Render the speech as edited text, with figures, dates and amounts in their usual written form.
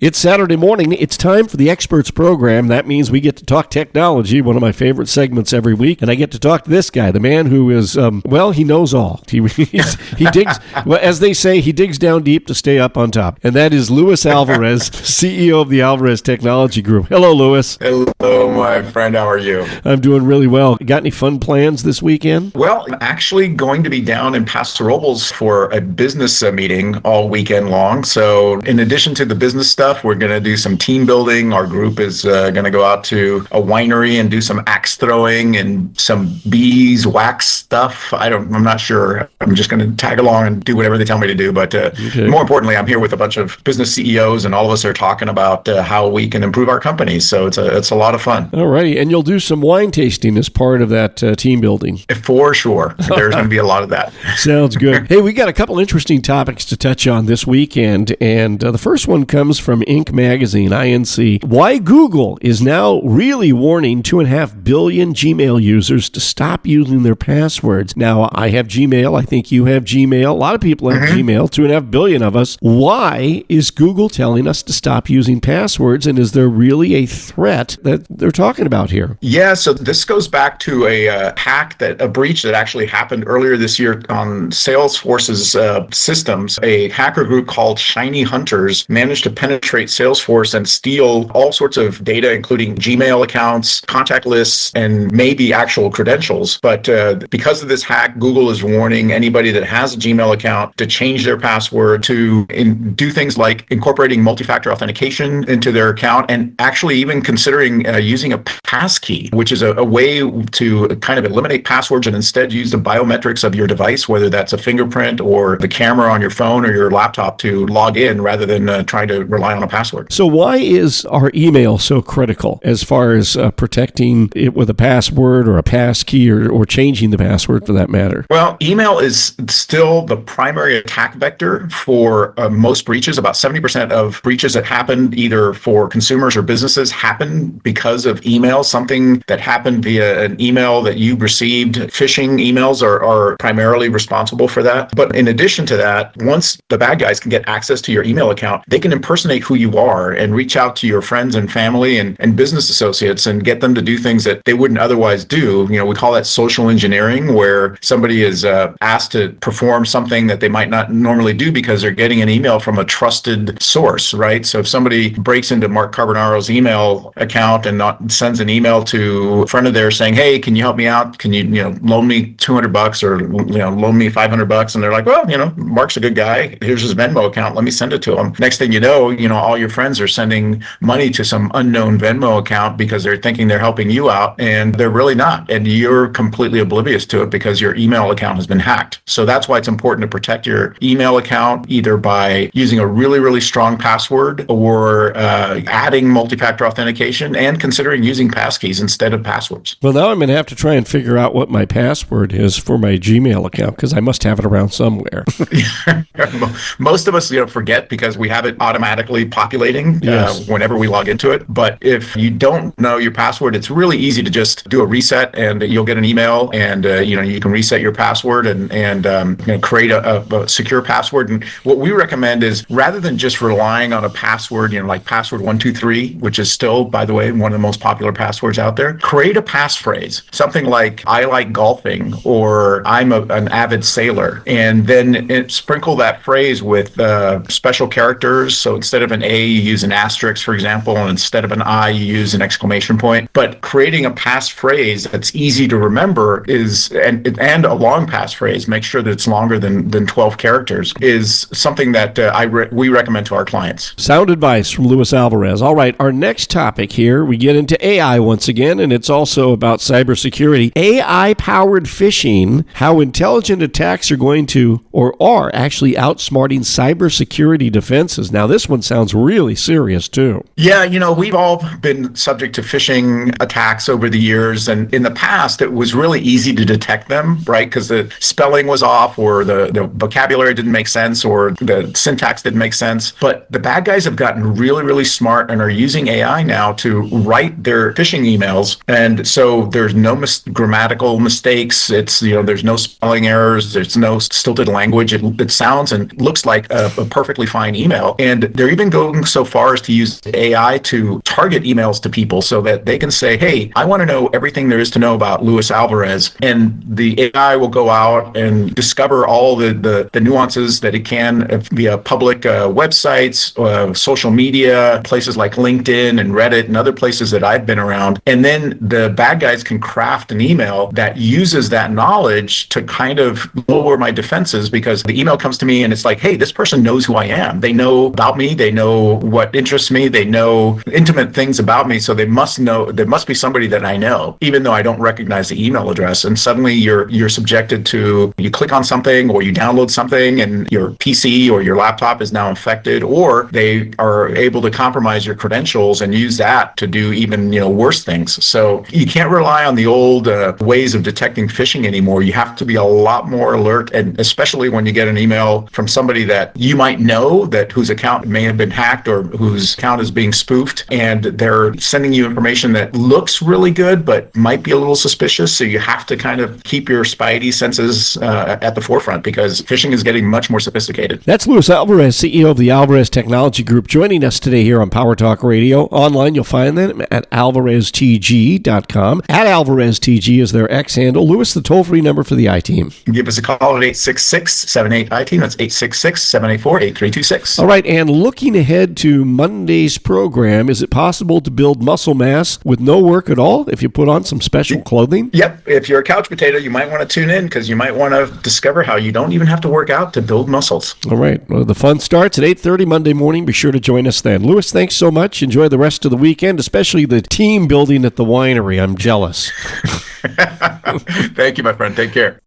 It's Saturday morning. It's time for the Experts Program. That means we get to talk technology, one of my favorite segments every week. And I get to talk to this guy, the man who is, he knows all. He digs, well, as they say, he digs down deep to stay up on top. And that is Luis Alvarez, CEO of the Alvarez Technology Group. Hello, Luis. Hello, my friend. How are you? I'm doing really well. Got any fun plans this weekend? Well, I'm actually going to be down in Paso Robles for a business meeting all weekend long. So in addition to the business stuff, we're going to do some team building. Our group is going to go out to a winery and do some axe throwing and some beeswax stuff. I'm not sure. I'm just going to tag along and do whatever they tell me to do. But more importantly, I'm here with a bunch of business CEOs, and all of us are talking about how we can improve our companies. So it's a lot of fun. All righty. And you'll do some wine tasting as part of that team building. For sure. There's going to be a lot of that. Sounds good. Hey, we got a couple interesting topics to touch on this weekend. And the first one comes from Inc. magazine, INC. Why Google is now really warning 2.5 billion Gmail users to stop using their passwords. Now, I have Gmail. I think you have Gmail. A lot of people have Gmail, 2.5 billion of us. Why is Google telling us to stop using passwords? And is there really a threat that they're talking about here? Yeah, so this goes back to a breach that actually happened earlier this year on Salesforce's systems. A hacker group called Shiny Hunters managed to penetrate Salesforce and steal all sorts of data, including Gmail accounts, contact lists, and maybe actual credentials. But because of this hack, Google is warning anybody that has a Gmail account to change their password, to do things like incorporating multi-factor authentication into their account, and actually even considering using a passkey, which is a way to kind of eliminate passwords and instead use the biometrics of your device, whether that's a fingerprint or the camera on your phone or your laptop, to log in rather than trying to rely on a password. So why is our email so critical as far as protecting it with a password or a passkey or changing the password for that matter? Well, email is still the primary attack vector for most breaches. About 70% of breaches that happen either for consumers or businesses happen because of email, something that happened via an email that you received. Phishing emails are primarily responsible for that. But in addition to that, once the bad guys can get access to your email account, they can impersonate who you are and reach out to your friends and family and business associates and get them to do things that they wouldn't otherwise do. You know, we call that social engineering, where somebody is asked to perform something that they might not normally do because they're getting an email from a trusted source, right? So if somebody breaks into Mark Carbonaro's email account and sends an email to a friend of theirs saying, "Hey, can you help me out? Can you loan me $200 or loan me $500?" And they're like, "Well, Mark's a good guy. Here's his Venmo account. Let me send it to him." Next thing you know, all your friends are sending money to some unknown Venmo account because they're thinking they're helping you out, and they're really not. And you're completely oblivious to it because your email account has been hacked. So that's why it's important to protect your email account, either by using a really, really strong password or adding multi-factor authentication and considering using passkeys instead of passwords. Well, now I'm going to have to try and figure out what my password is for my Gmail account, because I must have it around somewhere. Most of us forget because we have it automatically populating whenever we log into it. But if you don't know your password, it's really easy to just do a reset, and you'll get an email, and you can reset your password and create a secure password. And what we recommend is, rather than just relying on a password, like password 123, which is still, by the way, one of the most popular passwords out there, create a passphrase, something like "I like golfing" or "I'm an avid sailor," and then sprinkle that phrase with special characters. So instead of an A, you use an asterisk, for example, and instead of an I, you use an exclamation point. But creating a passphrase that's easy to remember and a long passphrase, make sure that it's longer than 12 characters, is something that we recommend to our clients. Sound advice from Luis Alvarez. All right, our next topic here, we get into AI once again, and it's also about cybersecurity. AI-powered phishing, how intelligent attacks are going to, or are actually outsmarting cybersecurity defenses. Now, this one sounds really serious, too. Yeah, we've all been subject to phishing attacks over the years, and in the past, it was really easy to detect them, right? Because the spelling was off, or the vocabulary didn't make sense, or the syntax didn't make sense. But the bad guys have gotten really, really smart and are using AI now to write their phishing emails. And so there's no grammatical mistakes. It's, there's no spelling errors. There's no stilted language. It sounds and looks like a perfectly fine email. And they're even going so far as to use AI to target emails to people so that they can say, hey, I want to know everything there is to know about Luis Alvarez. And the AI will go out and discover all the nuances that it can via public websites, social media, places like LinkedIn and Reddit and other places that I've been around. And then the bad guys can craft an email that uses that knowledge to kind of lower my defenses, because the email comes to me and it's like, hey, this person knows who I am. They know about me. They know what interests me. They know intimate things about me. So they must know, there must be somebody that I know, even though I don't recognize the email address. And suddenly you're subjected to, you click on something or you download something and your PC or your laptop is now infected, or they are able to compromise your credentials and use that to do even, worse things. So you can't rely on the old ways of detecting phishing anymore. You have to be a lot more alert, and especially when you get an email from somebody that you might know, that whose account may have been hacked or whose account is being spoofed, and they're sending you information that looks really good but might be a little suspicious. So you have to kind of keep your spidey senses at the forefront, because phishing is getting much more sophisticated. That's Luis Alvarez, CEO of the Alvarez Technology Group, joining us today here on Power Talk Radio. Online, you'll find them at alvareztg.com. At AlvarezTG is their X handle. Luis, the toll-free number for the I-Team. Give us a call at 866-78-I-TEAM. That's 866-784-8326. All right, and looking ahead to Monday's program, is it possible to build muscle mass with no work at all if you put on some special clothing? Yep. If you're a couch potato, you might want to tune in, because you might want to discover how you don't even have to work out to build muscles. All right. Well, the fun starts at 8:30 Monday morning. Be sure to join us then. Luis, thanks so much. Enjoy the rest of the weekend, especially the team building at the winery. I'm jealous. Thank you, my friend. Take care.